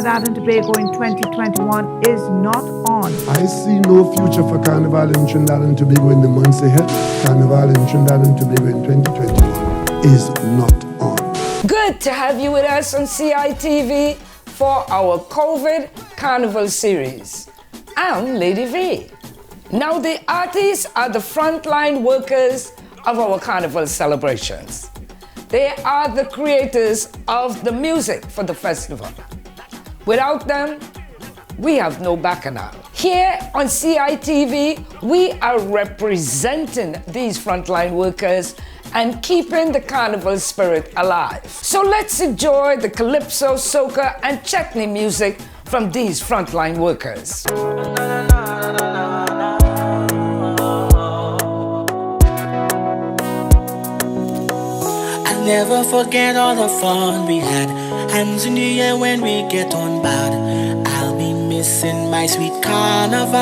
Trinidad and Tobago in 2021 is not on. I see no future for Carnival in Trinidad and Tobago in the months ahead. Carnival in Trinidad and Tobago in 2021 is not on. Good to have you with us on CITV for our COVID Carnival series. I'm Lady V. Now, the artists are the frontline workers of our Carnival celebrations. They are the creators of the music for the festival. Without them, we have no bacchanal. Here on CITV, we are representing these frontline workers and keeping the carnival spirit alive. So let's enjoy the calypso, soca, and chutney music from these frontline workers. Never forget all the fun we had. Hands in the air when we get on board. I'll be missing my sweet carnival.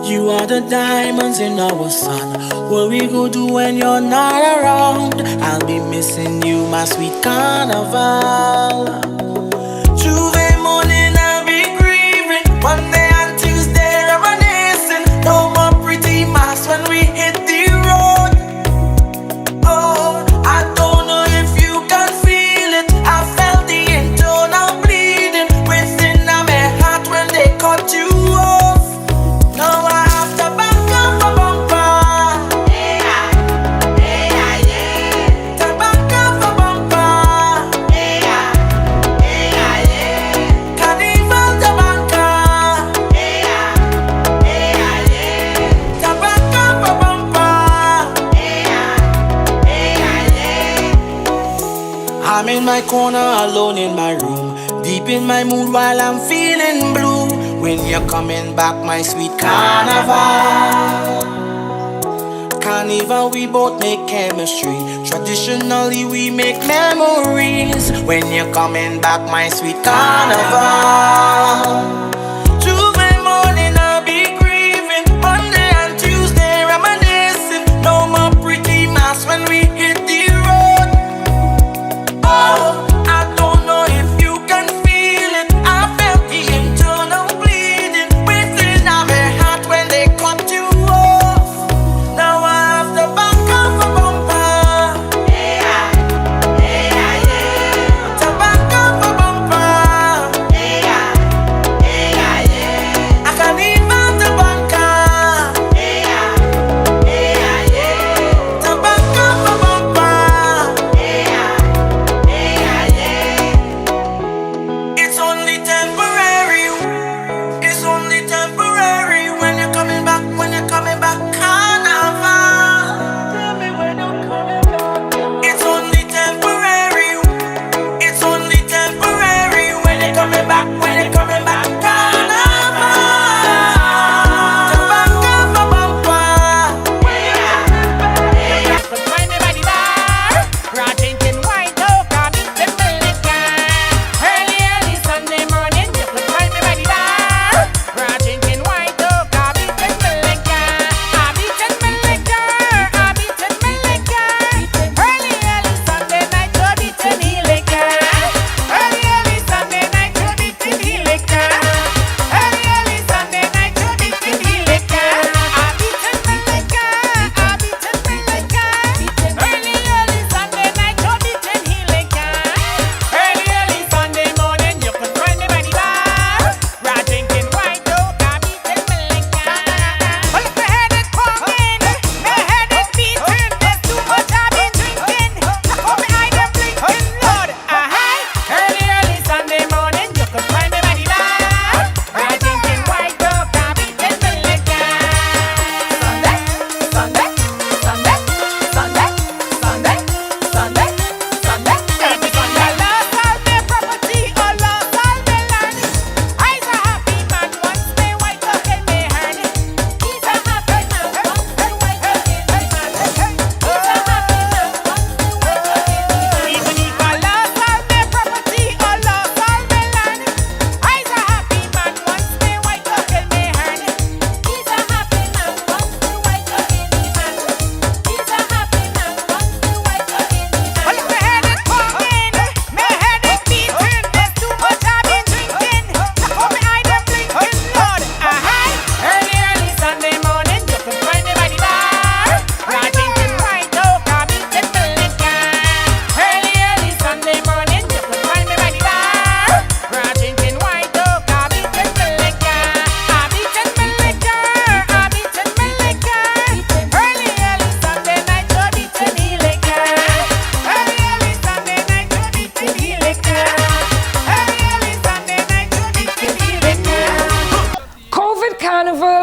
You are the diamonds in our sun. What we go do when you're not around? I'll be missing you, my sweet carnival. Tuesday morning I'll be grieving. Monday and Tuesday reminiscing. No more pretty masks when we hit the road. I don't know if you can feel it. I felt the internal bleeding within my heart when they cut you off. Now I have to back up a bumper. Yeah, yeah, yeah. To back up a bumper. Yeah, yeah, yeah. Carnival to banker. Yeah, yeah, yeah. To back up a bumper. I'm in my corner alone in my room, deep in my mood while I'm feeling blue. When you're coming back, my sweet carnival. Carnival, we both make chemistry. Traditionally, we make memories. When you're coming back, my sweet carnival. Tuesday morning, I'll be grieving. Monday and Tuesday, reminiscing. No more pretty masks when we hit the road. I don't know if you can feel it. I felt the internal bleeding within my heart when they cut you off. Now I have to back up a bumper. Yeah, yeah, yeah. To back up a bumper. Yeah, yeah,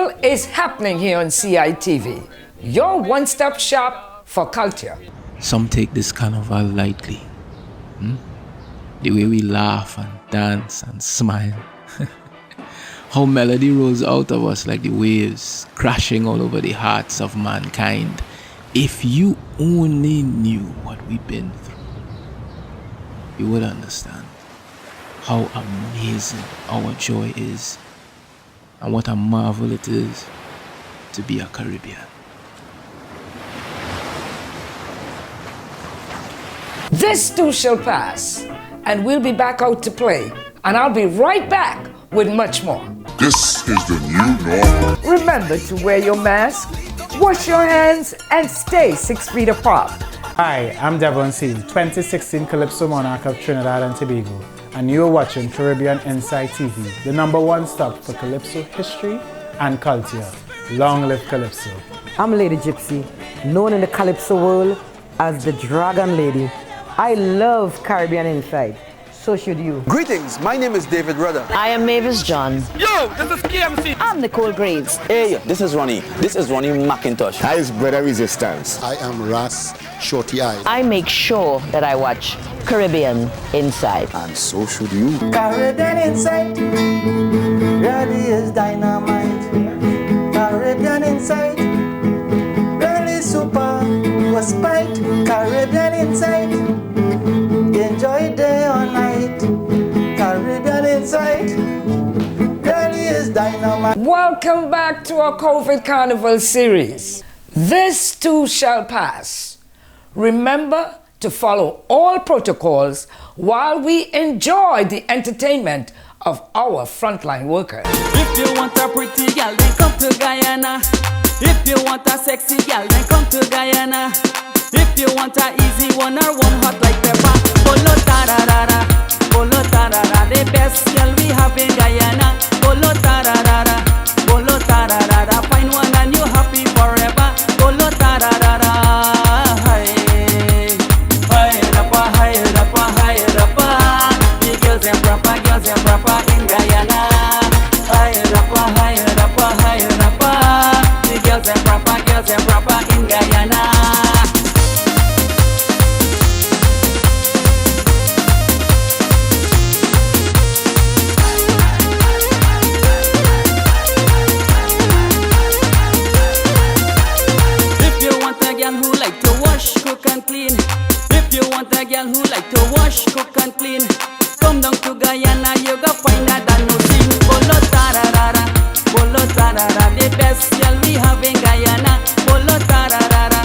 Carnival is happening here on CITV, your one-stop shop for culture. Some take this carnival lightly. The way we laugh and dance and smile. How melody rolls out of us like the waves crashing all over the hearts of mankind. If you only knew what we've been through, you would understand how amazing our joy is and what a marvel it is to be a Caribbean. This too shall pass, and we'll be back out to play, and I'll be right back with much more. This is the new normal. Remember to wear your mask, wash your hands, and stay 6 feet apart. Hi, I'm Devon C., 2016 Calypso Monarch of Trinidad and Tobago, and you're watching Caribbean Insight TV, the #1 stop for Calypso history and culture. Long live Calypso. I'm Lady Gypsy, known in the Calypso world as the Dragon Lady. I love Caribbean Insight, so should you. Greetings, my name is David Rudder. I am Mavis John. Yo, this is KMC. I'm Nicole Graves. Hey, this is Ronnie. This is Ronnie McIntosh. Hi, it's Brother Resistance. I am Ras Shorty Eyes. I make sure that I watch Caribbean Insight. And so should you. Caribbean Insight really is dynamite. Caribbean Insight really super was spite. Caribbean Insight enjoy day or night. Caribbean Insight really is dynamite. Welcome back to our COVID Carnival series. This too shall pass. Remember to follow all protocols while we enjoy the entertainment of our frontline workers. If you want a pretty girl, then come to Guyana. If you want a sexy girl, then come to Guyana. If you want a easy one or one hot like pepper, Polo tararara, Polo tarara, the best girl we have in Guyana. Polo tararara, Polo tararara, find one and you happy forever. Polo tararara, the girls and proper in Guyana. Higher up, the girls and proper in Guyana. If you want a girl who like to wash, cook and clean, come down to Guyana, you go find a dancing. Polo tararara, the best girl we have in Guyana. Polo tararara,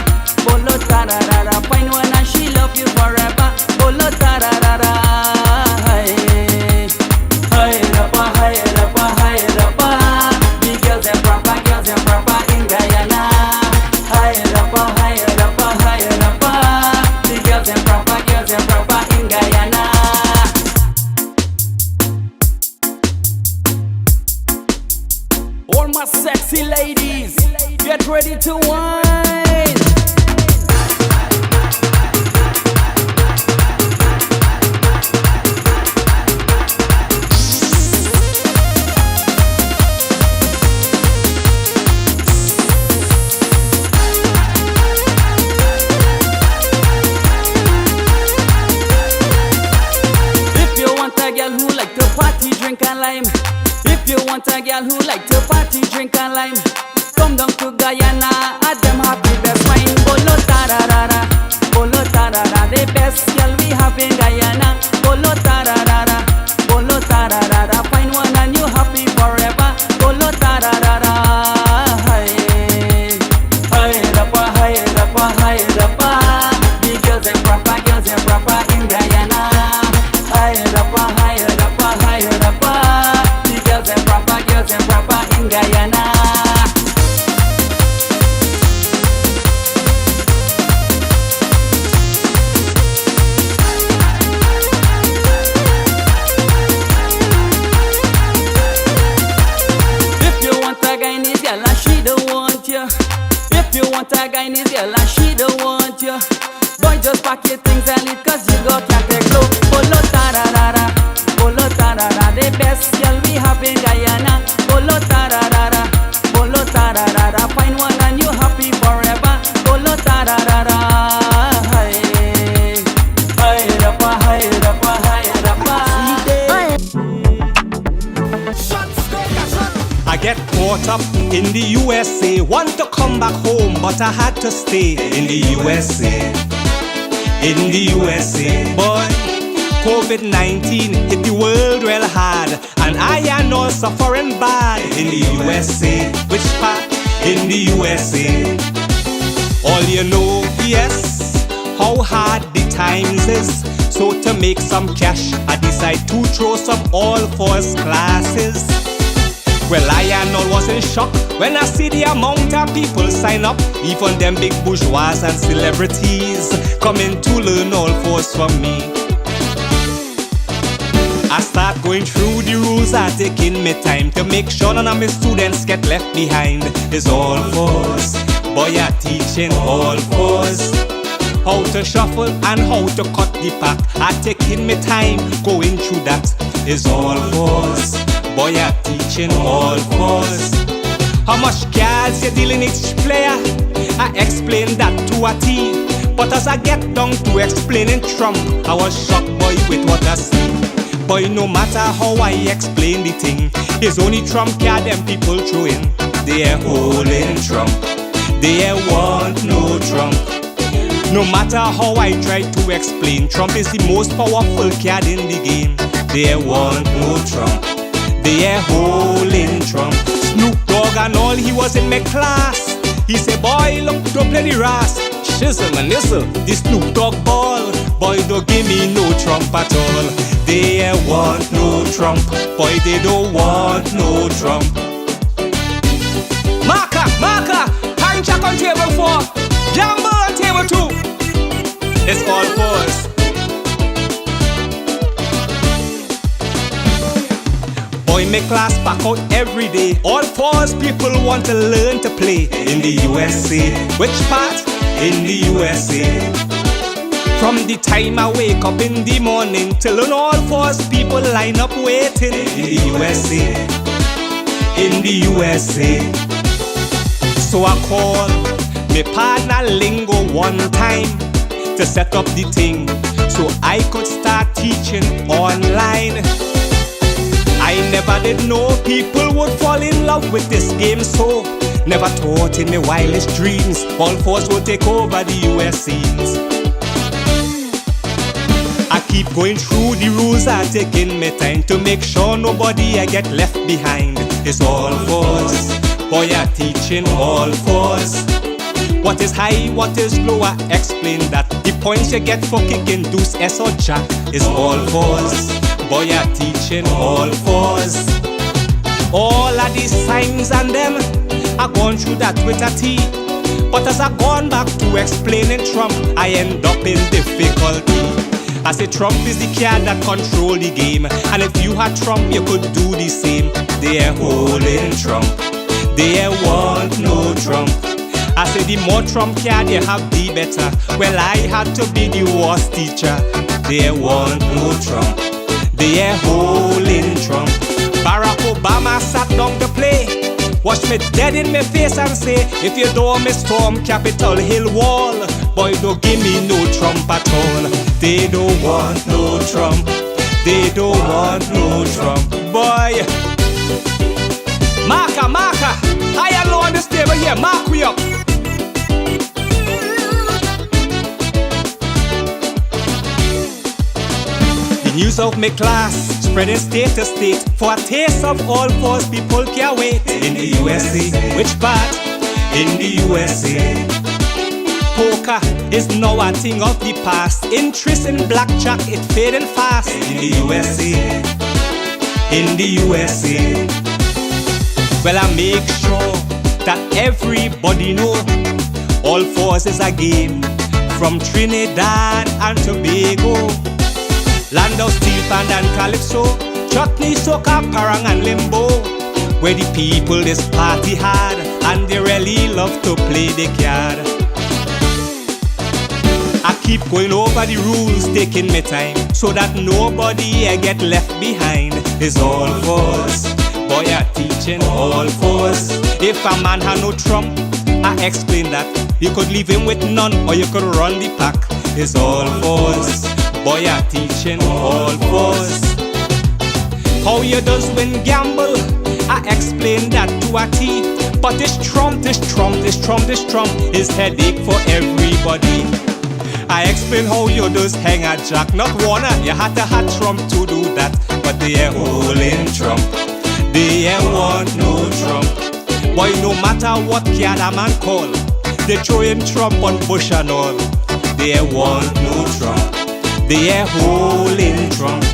find one and she love you forever. Polo tararara, higher up, the girls and proper in Guyana. Higher up, the girls and proper in Guyana. All my sexy ladies, get ready to wine. If you want a girl who like to party, drink and lime. If you want a girl who like to party, drink and lime, come down to Guyana, at them happy best wine. Polo tararara, the best girl we have in Guyana. Polo tararara, find one and you happy forever. Polo tararara, higher up, the girls and proper in Guyana. Higher up, the girls and proper in Guyana. If you want a Guyanese girl and she don't want you, if you want a Guyanese girl and she don't want you, boy, just pack your things and leave, cause you go can't take low. Polo tararara, Bolo tarara, the best girl we have in Guyana. Bolo tarara, bolo tarara, find one and you happy forever. Bolo tarara, hey, hey, rapa, hey, rapa, hey, rapa. I get caught up in the USA, want to come back home, but I had to stay in the USA. In the USA, boy, COVID-19 hit the world real hard, and I am all suffering bad in the USA. Which part? In the USA. All you know, yes, how hard the times is. So to make some cash, I decide to throw some all-fours classes. Well, I and all was in shock when I see the amount of people sign up, even them big bourgeois and celebrities coming to learn all fours from me. I start going through the rules, I taking me time to make sure none of my students get left behind. It's all fours, boy, I teaching all fours. How to shuffle and how to cut the pack, I taking me time going through that. It's all fours, boy, I teaching all fours. How much cards you dealing each player, I explain that to a T. But as I get down to explaining Trump, I was shocked, boy, with what I see. Boy, no matter how I explain the thing, it's only Trump card them people throw in. They are holding Trump, they want no Trump. No matter how I try to explain, Trump is the most powerful card in the game. They want no Trump, they are holding Trump. Snoop Dogg and all, he was in my class. He said, boy, look, don't play the ras. Shizzle and nizzle, the Snoop Dogg ball. Boy, don't give me no Trump at all. They want no Trump, boy, they don't want no Trump. Marker, marker, hand check on table 4, gamble on table 2. It's all fours. Boy, make class back out every day. All fours people want to learn to play in the USA. Which part? In the USA. From the time I wake up in the morning till on all fours people line up waiting in the USA. In the USA. So I call me partner Lingo one time to set up the thing so I could start teaching online. I never did know people would fall in love with this game, so never thought in my wildest dreams all fours would take over the US scenes. I keep going through the rules, I taking my time to make sure nobody I get left behind. It's all fours, boy, I teaching all fours. What is high, what is low, I explain that. The points you get for kicking deuce, S or jack is all fours. Boy, I teaching all fours. All of these signs and them, I gone through that with a T. But as I gone back to explaining Trump, I end up in difficulty. I say Trump is the card that control the game, and if you had Trump, you could do the same. They are holding Trump, they want no Trump. I say the more Trump card you have, the better. Well, I had to be the worst teacher. They want no Trump, they are holding Trump. Barack Obama sat down to play, watch me dead in my face and say, if you don't me storm Capitol Hill wall, boy, don't give me no Trump at all. They don't want no Trump, they don't want no Trump. Boy, marker, marker, I am low on this table here, mark we up. The news of my class spreading state to state, for a taste of all fours people can't wait. In the USA, which part? In the USA. Poker is now a thing of the past. Interest in blackjack, it fading fast. In the USA, in the USA. Well, I make sure that everybody know all fours is a game from Trinidad and Tobago. Land of steel pan and calypso, chutney, soca, parang and limbo, where the people this party hard and they really love to play the card. I keep going over the rules, taking my time, so that nobody get left behind. It's all for us. Boy, I teaching all for us. If a man had no trump, I explain that. You could leave him with none, or you could run the pack. It's all for us. Boy, I teaching all for us. How you does win gamble, I explain that to a T. But this Trump is headache for everybody. I explain how you does hang a jack, not wanna. You had to have Trump to do that, but they ain't holding Trump. They ain't want no Trump. Boy, no matter what can a man call, they throwing Trump on Bush and all. They ain't want no Trump. They ain't holding Trump.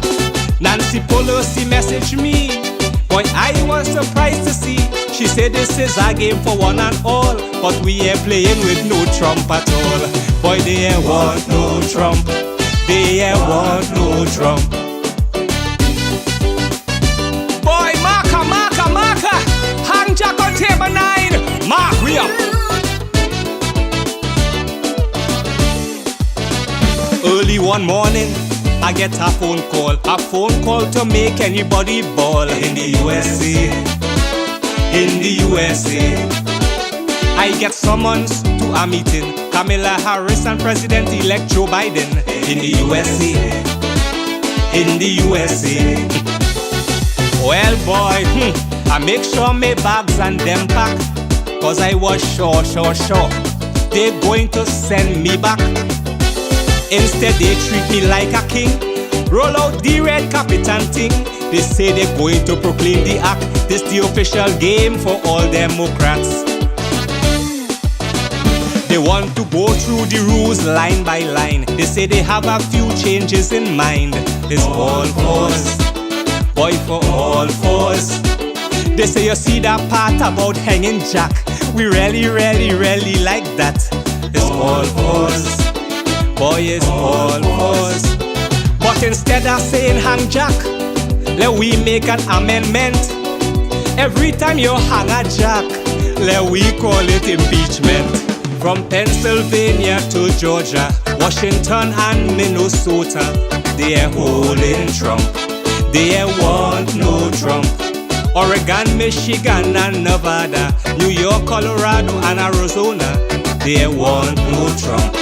Nancy Pelosi messaged me. Boy, I was surprised to see. She said this is a game for one and all, but we ain't playing with no Trump at all. Boy, they ain't want no Trump. They ain't want no Trump. Boy, marker. Hang Jack on table 9. Mark, we up. Early one morning, I get a phone call to make anybody ball in the USA. In the USA, I get summons to a meeting. Kamala Harris and President-elect Joe Biden in the USA. In the USA. Well, boy, I make sure my bags and them pack, cause I was sure they're going to send me back. Instead they treat me like a king. Roll out the red carpet and thing. They say they're going to proclaim the act. This the official game for all Democrats. They want to go through the rules line by line. They say they have a few changes in mind. It's all for us, boy, for all for us. They say you see that part about hanging Jack. We really like that. It's all for us, boy, it's all for us. But instead of saying hang Jack, let we make an amendment. Every time you hang a Jack, let we call it impeachment. From Pennsylvania to Georgia, Washington and Minnesota, they are holding Trump. They ain't want no Trump. Oregon, Michigan and Nevada, New York, Colorado and Arizona, they ain't want no Trump.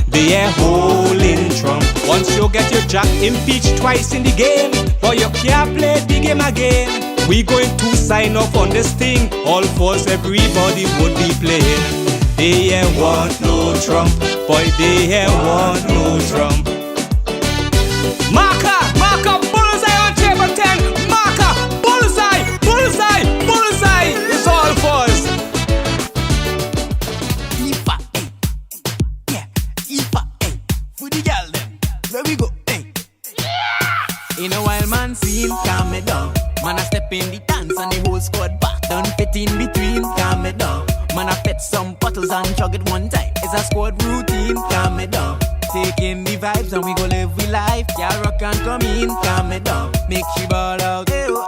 They ain't holding Trump. Once you get your Jack impeached twice in the game, but you can't play the game again. We going to sign off on this thing. All fours, everybody would be playing. They ain't want no Trump. Boy, they ain't want no Trump. Marker, bullseye on table 10. Marker, bullseye. It's all fours. For the girl them, where we go, hey. In a wild man scene, calm me down. Man, I step in the dance and the whole squad back. Don't fit in between, calm me down. Man, I fetch some bottles and chug it one time. It's a squad routine, calm me down. Take in the vibes and we go live we life. Yeah, rock and come in, calm me down. Make she ball out, ew.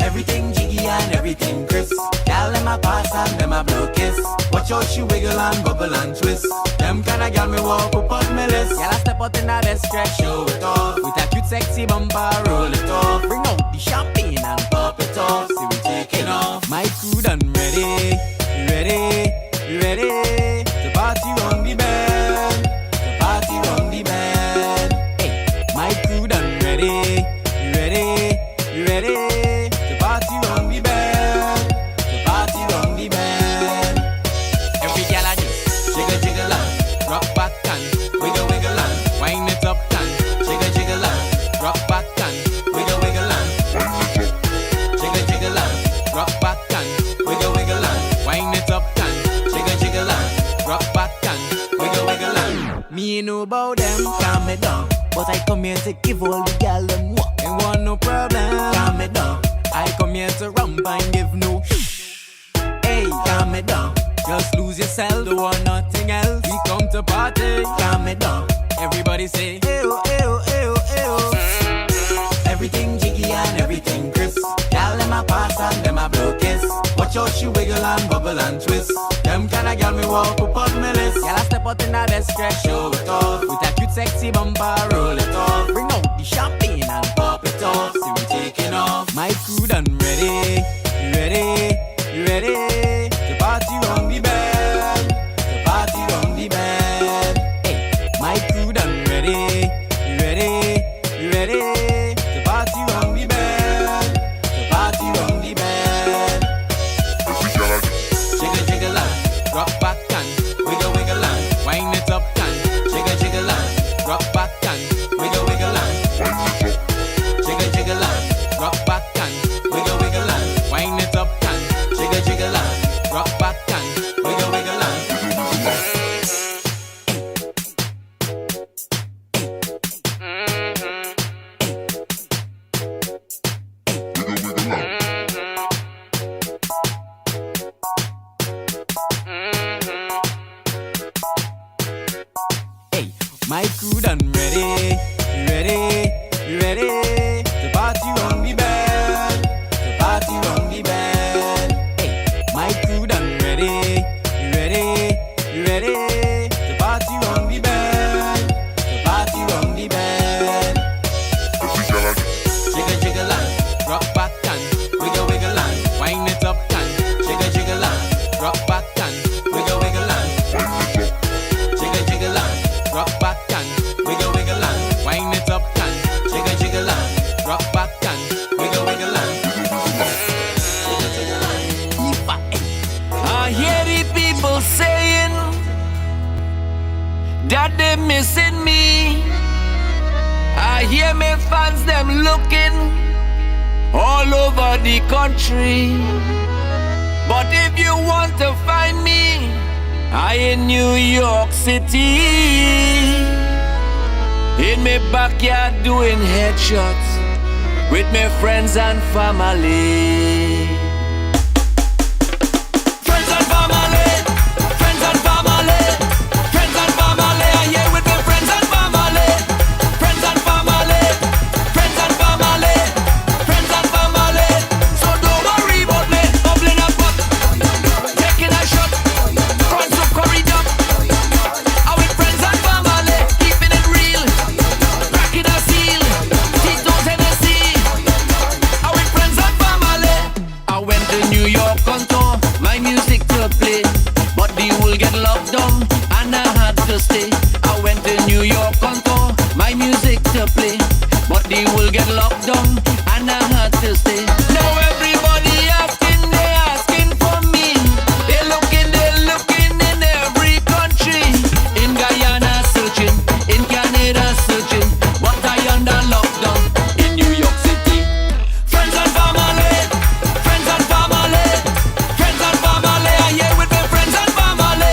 Everything jiggy and everything crisp. Gal them a pass and them a blow kiss. Watch out she wiggle and bubble and twist. Them kind of gal me walk up on my list. Gal I step out in her best dress, show it off. With a cute sexy bumper, roll it off. Bring out the champagne and pop it off. See we taking off. My crew done ready to party on the band. Hey, my crew done ready to party on the band. Every gal I do, jiggle and rock back and wiggle and wind it up and jiggle and rock back and wiggle and jiggle and rock back and wiggle and wind it up and jiggle and rock back and wiggle and. Me know about them, calm me down, but I come here to give all the gal them what. Ain't want no problem, calm me down. I come here to rump and give no. Hey, calm me down. Just lose yourself, don't want nothing else. We come to party, calm me down. Everybody say, ew. Everything jiggy and everything crisp. Gal them a pass and them a blow kiss. Watch out she wiggle and bubble and twist. Them kind of gal me walk up on my list. Gal I step out in a best dress, show it off. With a cute sexy bumper, roll it off. Bring out the champagne and pop it off. See we taking off. My crew done ready. You ready? You ready? The party rung the bell. The party rung the bell. Hey, my crew done ready. You ready? You ready? The party rung the bell. The party rung the bell. Jiggle jiggle and rock back and wiggle wiggle and wind it up and jiggle jiggle and rock back and wiggle wiggle and jiggle jiggle and rock back and wiggle wiggle and wind it up and jiggle jiggle and rock back and wiggle wiggle and. My crew done ready. You ready? You ready? The party rung the bell. The party rung the bell. Hey, my crew done ready. You ready? You ready? The party rung the bell. The party rung the bell. Jiggle jiggle and rock back and wiggle wiggle and wind it up and jiggle jiggle and rock back and wiggle wiggle and jiggle jiggle and rock back and wiggle wiggle and wind it up and jiggle jiggle and rock back and wiggle wiggle and I hear the people saying that they're missing me. I hear my fans them looking all over the country. But if you want to find me, I in New York City, in my backyard doing headshots with my friends and family. Friends and family, friends and family, friends and family. I here with my friends and family, friends and family, friends and family, friends and family. So don't worry about me, bubbling up, taking a shot. Stay. I went to New York on tour, my music to play, but the will get locked down and I had to stay. Now everybody asking, they asking for me. They looking in every country. In Guyana searching, in Canada searching, but I under lockdown in New York City. Friends and family, friends and family, friends and family. I here with my friends and family,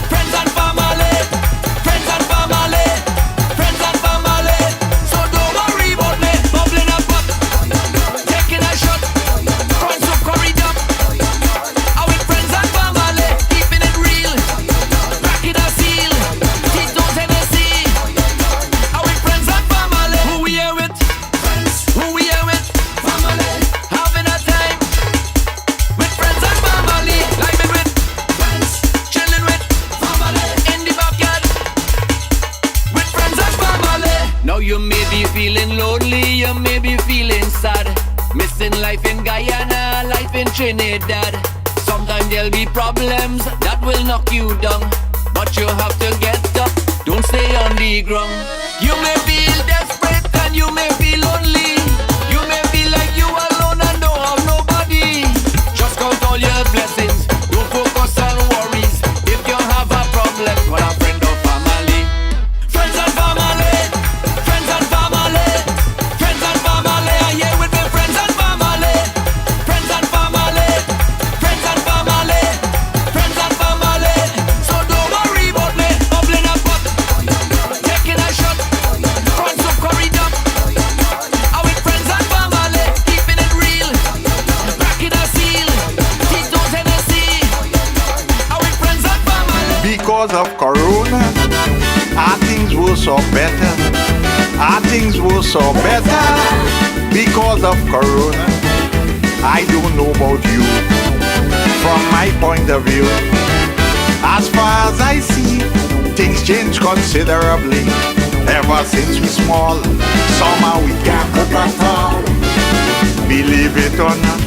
friends and family. Friends and family, friends and family. So don't worry about me, bubbling up, taking a shot, throwing some curry up. I with friends and family, keeping it real, cracking a seal, Tito's Hennessy. I with friends and family. Who we here with? Friends. Who we here with? Family. Having a time with friends and family. Living with friends, chilling with family in the backyard. With friends and family. Now you may be feeling lonely, you may be feeling sad, missing life in Guyana, life in Trinidad. Sometimes there'll be problems that will knock you down, but you have to get up, don't stay on the ground. You may feel desperate and you may feel lonely. You may feel like you alone and don't have nobody. Just count all your blessings, don't focus on worries. If you have a problem, call a friend or family. Friends and family, friends and family, friends and family. I here with my friends and family, friends and family, friends and family, friends and family. So don't worry about me, bubbling up, taking a shot, throwing some curry up. I with friends and family, keeping it real, cracking a seal, Tito's Hennessy. I with friends and family. Because of Corona, our things were so better. Our things were so better because of Corona. I don't know about you. From my point of view, as far as I see, things change considerably. Ever since we small, somehow we can't cook at all. Believe it or not,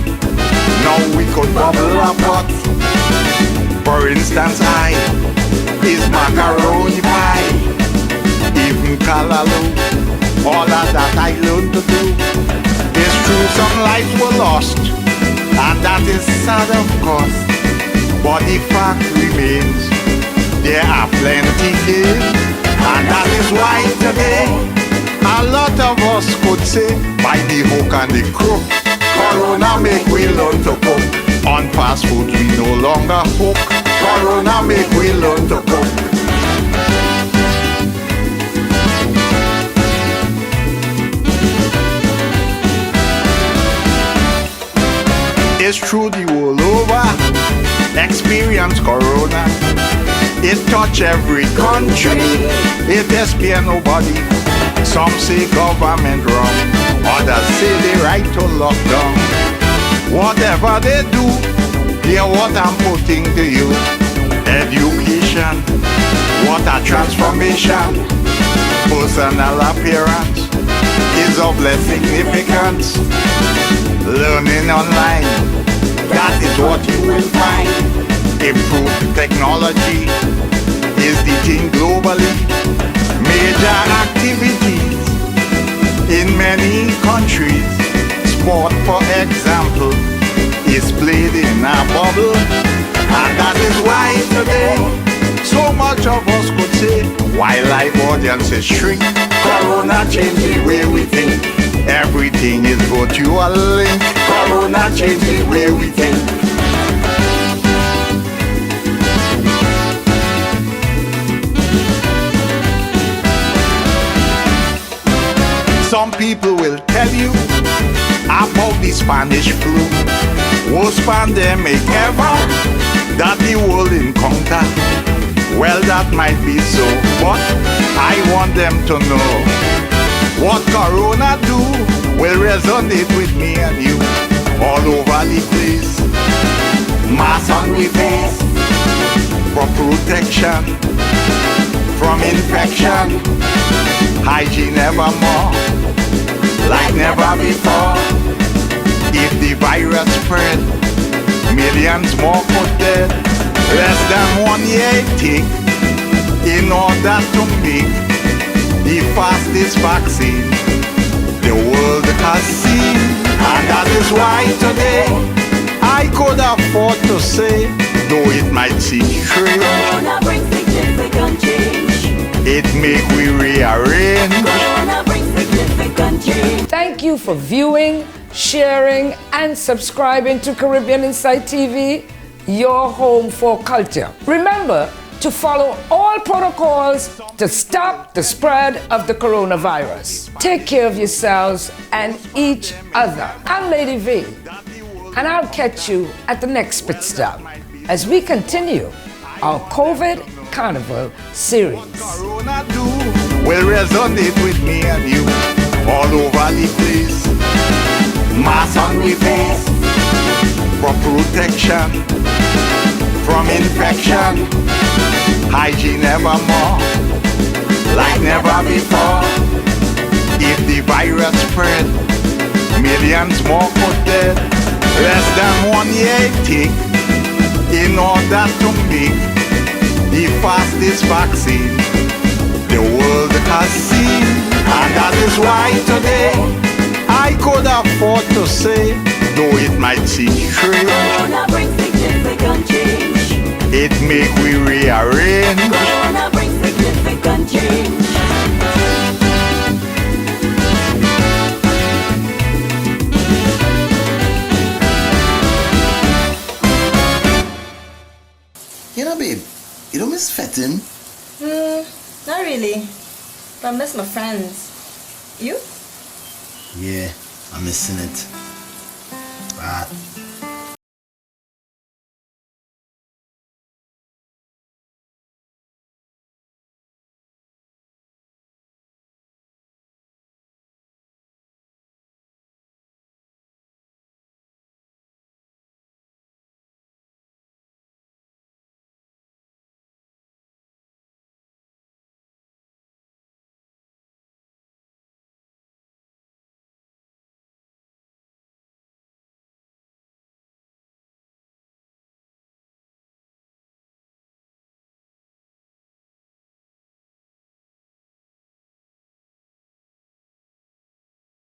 now we could bubble a pot. For instance, I is macaroni pie, even callaloo. All of that I learned to do. It's true some lives were lost, and that is sad of course. But the fact remains, there are plenty here, and that is why today a lot of us could say, by the hook and the crook, Corona make we learn to cook. On fast food we no longer hook. Corona make we learn to cook. It's true the world over, experience Corona. It touch every country, it has spare nobody. Some say government wrong, others say they right to lockdown. Whatever they do, hear what I'm putting to you. Education, what a transformation. Personal appearance is of less significance. Learning online, that is what you will find. Improved technology is the thing globally. Major activities in many countries. Sport, for example, is played in a bubble. And that is why today so much of us could say, why live audiences shrink, Corona changed the way we think. Everything is virtual link. Corona changed the way we think. Some people will tell you about the Spanish flu, worst pandemic ever that the world encounter. Well, that might be so, but I want them to know what Corona do will resonate with me and you all over the place. Mask on we face for protection from infection. Hygiene evermore, like never before. If the virus spread, millions more could dead. Less than 1 year it take in order to make the fastest vaccine the world has seen. And that is why today I could afford to say, though it might seem strange, Corona brings significant change. it make we rearrange. Corona brings significant change. Thank you for viewing, sharing, and subscribing to Caribbean Insight TV, your home for culture. Remember to follow all protocols to stop the spread of the coronavirus. Take care of yourselves and each other. I'm Lady V, and I'll catch you at the next pit stop as we continue our COVID Carnival series. Corona do will resonate with me and you all over the place. Mask on we face for protection from infection. Hygiene evermore, like never before. If the virus spread, millions more could dead. Less than 1 year it take in order to make the fastest vaccine the world has seen. And that is why today I could afford to say, though it might seem strange, Corona brings significant change. it make we rearrange. Corona brings significant change. You know, babe, you don't miss fetting? Not really. But I miss my friends. You? Yeah, I'm missing it. But